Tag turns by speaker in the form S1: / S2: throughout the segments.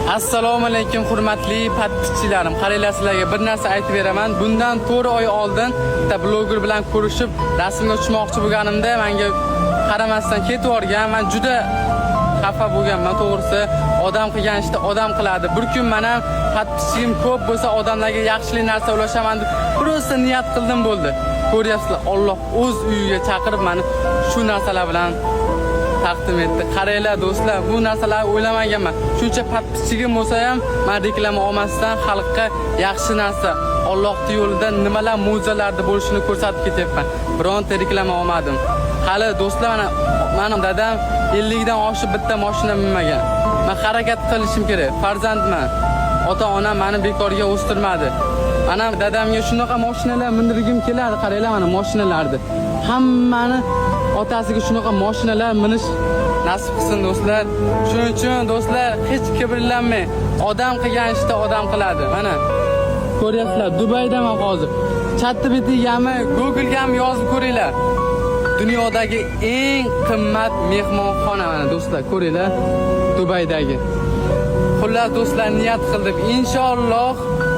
S1: Assalomu alaykum hurmatli podpischilarim. Qaranglar, sizlarga bir narsa aytib beraman. Bundan 4 oy oldin bitta bloger bilan ko'rishib, rasmga tushmoqchi bo'lganimda menga qaramasdan ketib yuborgan. Men juda xafa bo'lganman, to'g'risi. Odam qilgan ishni odam qiladi. Bir kun men ham podpischim ko'p bo'lsa odamlarga yaxshilik narsa ulashaman deb birosa niyat qildim bo'ldi. Ko'ryapsizlar, Alloh o'z uyiga chaqirib meni shu narsalar bilan taqdim etdi. Qaranglar do'stlar, bu narsalarni o'ylamaganman. Shuncha podpischigim bo'lsa ham men reklama olmasdan xalqqa yaxshi narsa, Allohning yo'lida nimalar mo'jizalarda bo'lishini ko'rsatib ketyapman. Bironta reklama olmadim. Hali do'stlar, mening dadam 50 dan oshib bitta mashina minmagan. Men harakat qilishim kerak. Farzandman. Ota-onam meni bekorga o'stirmadi. Mana dadamga shunaqa mashinalar mindirgim kelardi. Qaranglar, mana mashinalarni. Hammani otasiga shunaqa mashinalar minish nasib qilsin do'stlar. Shuning uchun do'stlar, hech kibrlanmang. Odam qilgan ishni odam qiladi. Mana ko'ryapsizlar, Dubaydaman hozir. ChatGPT'ga ham, Google'ga ham yozib ko'ringlar. Dunyodagi eng qimmat mehmonxona mana do'stlar, ko'ringlar, Dubaydagi. Xullas do'stlar, niyat qildim. Inshaalloh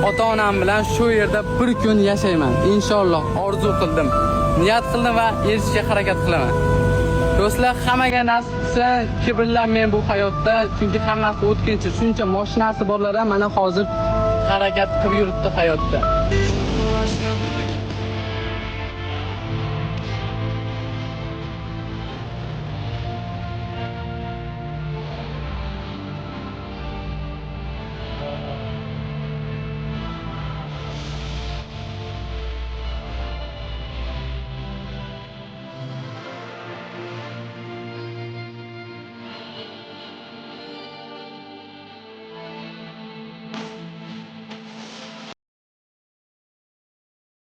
S1: ota-onam bilan shu yerda bir kun yashayman. Inshaalloh orzu qildim. Niyat qildim va erishishga harakat qilaman. Do'stlar, hammaga nasib qilsa, kibrlanmang bu hayotda, chunki hammasi o'tkinchi. Shuncha mashinasi borlar ham mana hozir harakat qilib yuribdi hayotda.